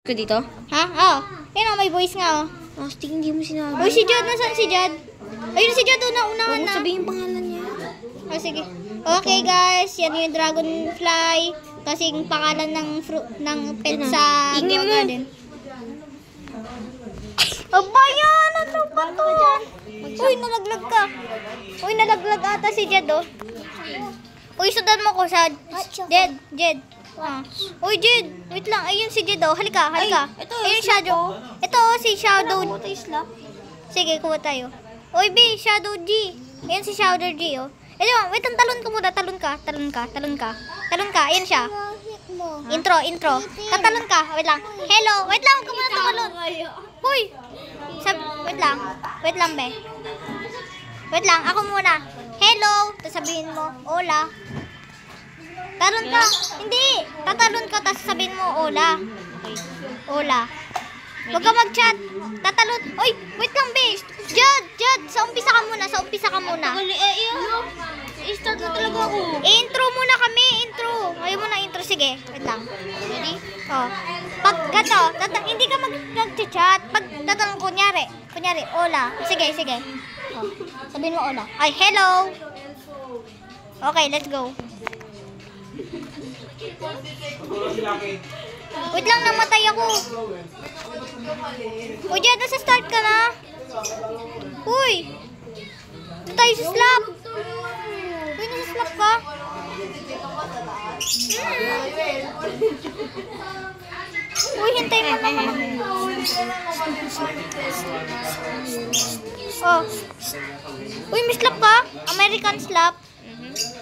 ka dito? Ha? Oo. Ayun may voice nga Astig, hindi mo sinabi. Uy, si Jod. Nasaan si Jod? Ayun si Jod. Una-unahan Huwag mo na. sabihin yung pangalan niya. Sige. Okay guys, yan yung dragonfly. Kasing pangalan ng pet sa Ingin mo. garden. Aba yan! Ano ba to? Uy, nalaglag ka. Uy, nalaglag ata si Jed, oh. Uy, sundan mo ko sa Jed. Uy, Jed. Wait lang. Ayun si Jed, oh. Halika. ito, Ayun, Shadow. Ito, oh, si Shadow. Sige, kuha tayo. Uy, B, Shadow G. Ayun si Shadow G, oh. Ito, wait, talon ko muna. Talon ka. Ayun siya. Intro. Tatalon ka. Wait lang. Hello. Wait lang, huwag ka muna tumalon. Uy. Wait lang, be. Wait lang, ako muna. Hello. Tapos sabihin mo, hola. Talon ka. Hindi. Tatalon ka, tapos sabihin mo, hola. Hola. Huwag ka mag-chat. Tatalon. Uy, wait lang, be. Jod. Sa umpisa ka muna. I-start na talaga ako. Intro muna kami. Ayaw mo na intro. Sige, wait lang. Ready? Pag gato, hindi ka mag-chat. Pag tatanong, kunyari, hola. Sige. Sabihin mo hola. Ay, hello. Okay, let's go. Wait lang, namatay ako. Uy, dyan, nasa start ka na. Uy. Ito tayo sa slap. Uy, nasa slap ka. Uy, hintay mo naman. Uy, may slap ka? American slap.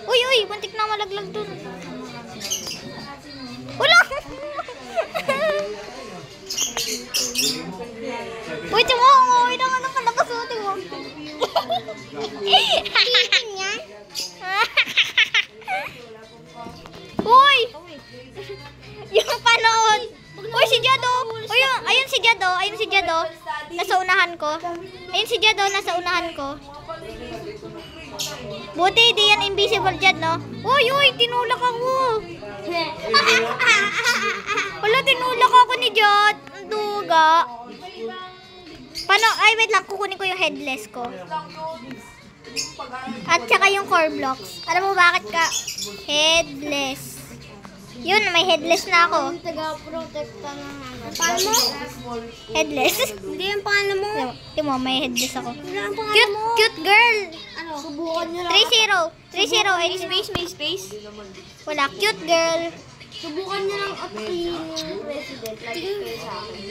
Uy, buntik na malaglag dun. Wala! Uy, tiyo mo. Uy, naman ka nakasuti mo. Titin yan? Uy! Yung panood. Uy, si Jado. Uy, ayun si Jado. Nasa unahan ko. Buti, di yan invisible Jad, no? Uy, tinulak ako. Wala, tinulak ako ni Jad. Ang duga. Ay, wait lang. Kukunin ko yung headless ko. At saka yung core blocks. Alam mo bakit ka? Headless. Yun, may headless na ako. Taga-protecta ng ano. Paano mo? Headless? Hindi yung pangalan mo. Tingnan mo, may headless ako. Wala ang pangalan mo. Cute girl. Ano? Subukan nyo lang. 30. May space, may space. Wala, cute girl. Subukan nyo lang appeal yung president. Like kayo sa akin.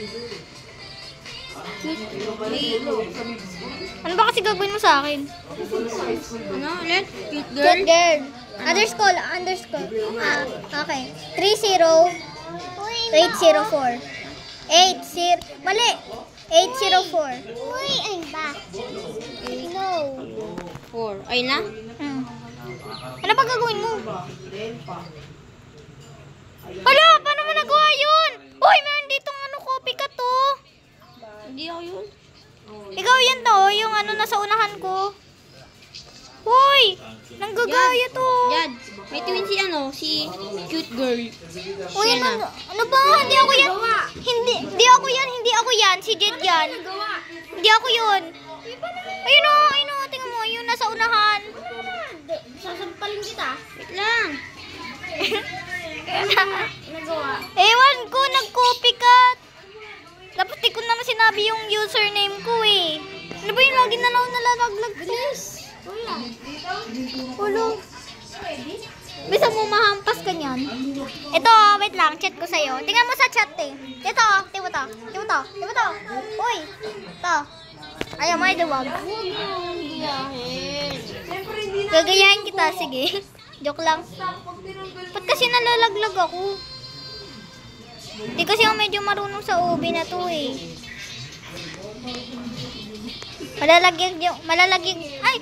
Ano ba kasi gagawin mo sa akin? Ano ulit? Cute girl? Cute girl. Underscore. Okay. 30. 804. Mali. 804. Uy, I'm back. No. 4. Ay na? Ano ba gagawin mo? Hala, paano mo nagawa yun? Uy, meron ditong copycat to. Hindi ako yun. Ikaw yan to, yung nasa unahan ko. Uy, nanggagaya to. Yan. May twin si cute girl. Uy, ano ba? Hindi ako yan. Hindi ako yan. Si Jed yan. Hindi ako yun. Ayun o, tingnan mo, yung nasa unahan. Sasampalin kita. Wait lang. Ewan ko, nag-copycat. Dapat di ko naman sinabi yung username ko eh. Ano ba yung lagi na lang nalalaglag? Ulo. Bisa mo mahampas ka niyan. Ito, wait lang, chat ko sa'yo. Tingnan mo sa chat eh. Ito, tingnan mo to. Uy, ito. Ayaw mo, iduwag. Gagayahin kita, sige. Joke lang. Ba't kasi nalalaglag ako? Di kasi ako medyo marunong sa OB na to eh. Malalagyan, ay!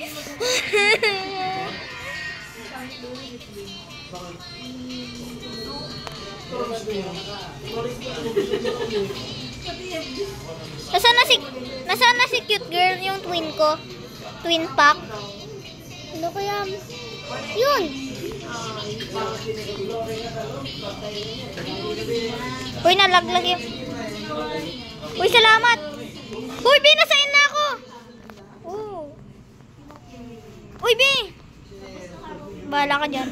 Nasaan na si cute girl, yung twin ko? Twin pack? Ano kaya? Yun! Uy, nalaglag yung... Uy, salamat. Uy, B, nasain na ako. Oh. Uy, B. Bahala ka dyan.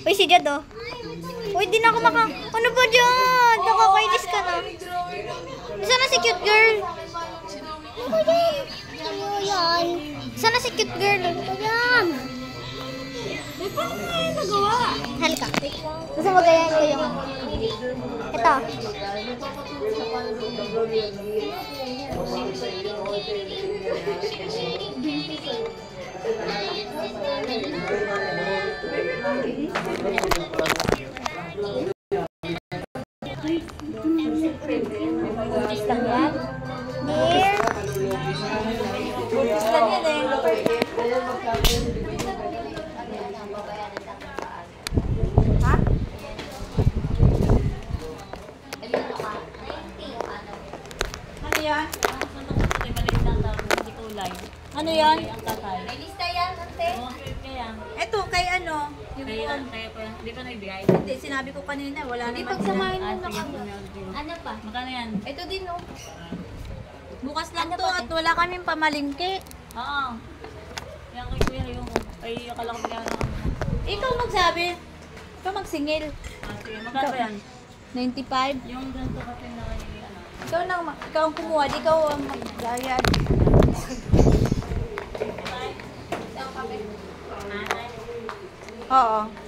Uy, si Jad, oh. Uy, di na ako Ano ba dyan? Nakakainis ka na. Saan na si cute girl? Ano yan? Ano yan? Saan na si cute girl? Ano yan? Paano mo yan nagawa? Halika. Gusto mo gayahin ko yung... Ito. Buntis lang yan? Dear? Buntis lang yan eh. Ha? Ano yan? Ano yan? May lista yan, ate. Eto, kay ano? Yung Hindi pa nagbigay. Hindi, sinabi ko kanina, wala Hindi naman. pagsamahin mo na kami. Ano pa? Magkano yan? Ito din, oh. Bukas lang to at wala kaming pamalingki. Oo. Yan kay Kuya yung... Ay, akala ko bigyan na kami. Ikaw magsabi. Ikaw magsingil. Sige, magkano ba yan? 95. Yung ganito kasi na ano. Ikaw ang kumuha, di ikaw ang magbayad. Oo.